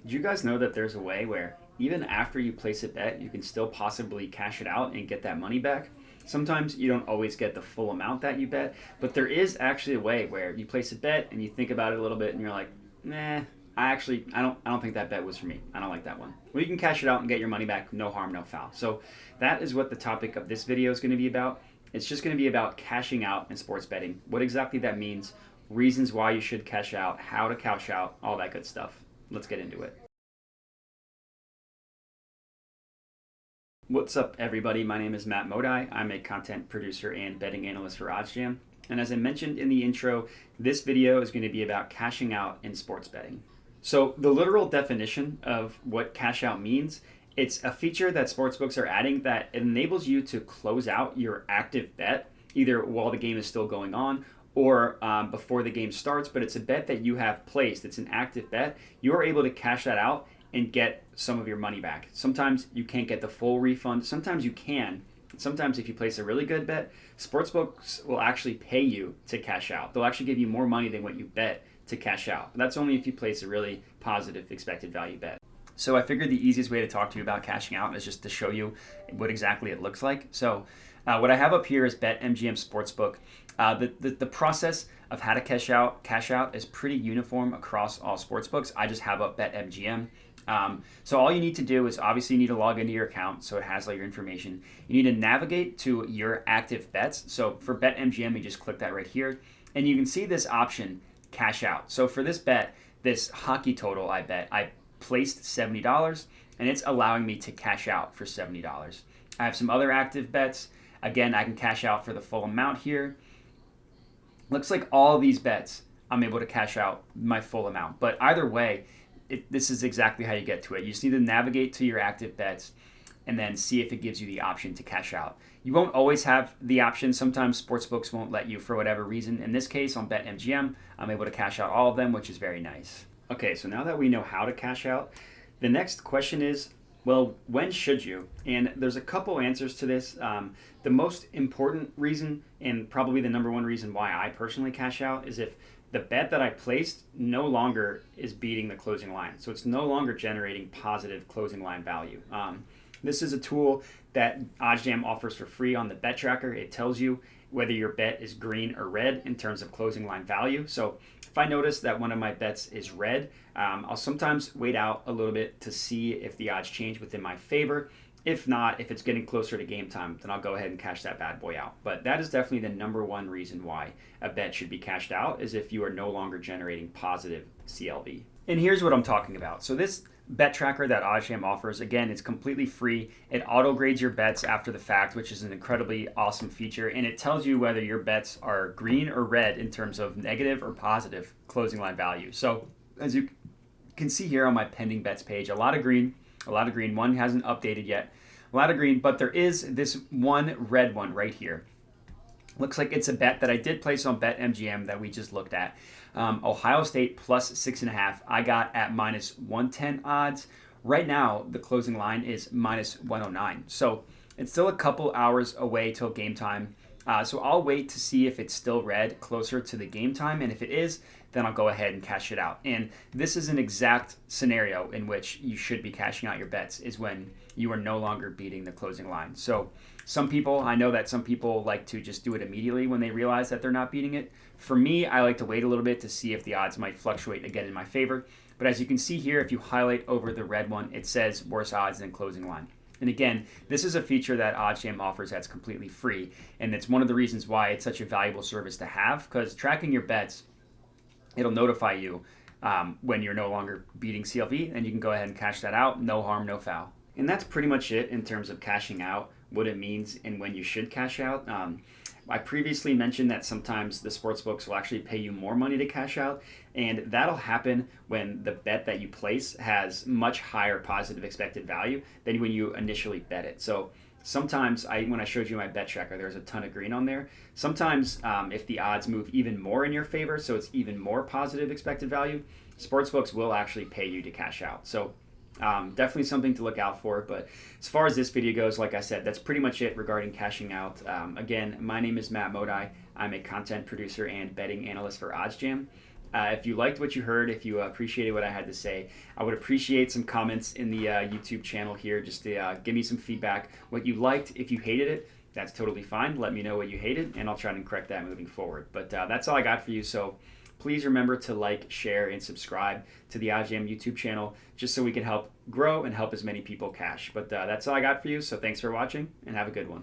Did you guys know that there's a way where even after you place a bet, you can still possibly cash it out and get that money back? Sometimes you don't always get the full amount that you bet, but there is actually a way where you place a bet and you think about it a little bit and you're like, nah, I don't think that bet was for me. I don't like that one. Well, you can cash it out and get your money back, no harm, no foul. So that is what the topic of this video is going to be about. It's just going to be about cashing out in sports betting, what exactly that means, reasons why you should cash out, how to cash out, all that good stuff. Let's get into it. What's up, everybody? My name is Matt Modi. I'm a content producer and betting analyst for OddsJam. And as I mentioned in the intro, this video is going to be about cashing out in sports betting. So the literal definition of what cash out means, it's a feature that sportsbooks are adding that enables you to close out your active bet, either while the game is still going on or before the game starts, but it's a bet that you have placed. It's an active bet. You are able to cash that out and get some of your money back. Sometimes you can't get the full refund. Sometimes you can. Sometimes if you place a really good bet, sportsbooks will actually pay you to cash out. They'll actually give you more money than what you bet to cash out. That's only if you place a really positive expected value bet. So I figured the easiest way to talk to you about cashing out is just to show you what exactly it looks like. So what I have up here is BetMGM Sportsbook. The process of how to cash out is pretty uniform across all sportsbooks. I just have up BetMGM. So all you need to do is obviously you need to log into your account so it has all your information. You need to navigate to your active bets. So for BetMGM, you just click that right here and you can see this option, cash out. So for this bet, this hockey total I placed $70 and it's allowing me to cash out for $70. I have some other active bets. Again, I can cash out for the full amount here. Looks like all these bets I'm able to cash out my full amount. But either way, this is exactly how you get to it. You just need to navigate to your active bets and then see if it gives you the option to cash out. You won't always have the option. Sometimes sportsbooks won't let you for whatever reason. In this case, on BetMGM, I'm able to cash out all of them, which is very nice. Okay, so now that we know how to cash out, the next question is, well, when should you? And there's a couple answers to this. The most important reason, and probably the number one reason why I personally cash out, is if the bet that I placed no longer is beating the closing line. So it's no longer generating positive closing line value. This is a tool that OddsJam offers for free on the bet tracker. It tells you whether your bet is green or red in terms of closing line value. So if I notice that one of my bets is red, I'll sometimes wait out a little bit to see if the odds change within my favor. If not, if it's getting closer to game time, then I'll go ahead and cash that bad boy out. But that is definitely the number one reason why a bet should be cashed out, is if you are no longer generating positive CLV. And here's what I'm talking about. So this bet tracker that OddsJam offers, again, it's completely free. It auto grades your bets after the fact, which is an incredibly awesome feature. And it tells you whether your bets are green or red in terms of negative or positive closing line value. So as you can see here on my pending bets page, a lot of green. One hasn't updated yet. A lot of green, but there is this one red one right here. Looks like it's a bet that I did place on BetMGM that we just looked at. Ohio State plus 6.5. I got at minus 110 odds. Right now, the closing line is minus 109. So it's still a couple hours away till game time. So I'll wait to see if it's still red closer to the game time. And if it is, then I'll go ahead and cash it out. And this is an exact scenario in which you should be cashing out your bets, is when you are no longer beating the closing line. So I know that some people like to just do it immediately when they realize that they're not beating it. For me, I like to wait a little bit to see if the odds might fluctuate again in my favor. But as you can see here, if you highlight over the red one, it says worse odds than closing line. And again, this is a feature that OddsJam offers that's completely free. And it's one of the reasons why it's such a valuable service to have, because tracking your bets, it'll notify you when you're no longer beating CLV, and you can go ahead and cash that out. No harm, no foul. And that's pretty much it in terms of cashing out, what it means and when you should cash out. I previously mentioned that sometimes the sportsbooks will actually pay you more money to cash out, and that'll happen when the bet that you place has much higher positive expected value than when you initially bet it. So sometimes, when I showed you my bet tracker, there's a ton of green on there. Sometimes if the odds move even more in your favor, so it's even more positive expected value, sportsbooks will actually pay you to cash out. So definitely something to look out for. But as far as this video goes, like I said, that's pretty much it regarding cashing out. Again, my name is Matt Modi. I'm a content producer and betting analyst for OddsJam. If you liked what you heard, if you appreciated what I had to say, I would appreciate some comments in the YouTube channel here, just to give me some feedback. What you liked, if you hated it, that's totally fine. Let me know what you hated, and I'll try and correct that moving forward. But that's all I got for you. So please remember to like, share, and subscribe to the OddsJam YouTube channel, just so we can help grow and help as many people cash. But that's all I got for you. So thanks for watching, and have a good one.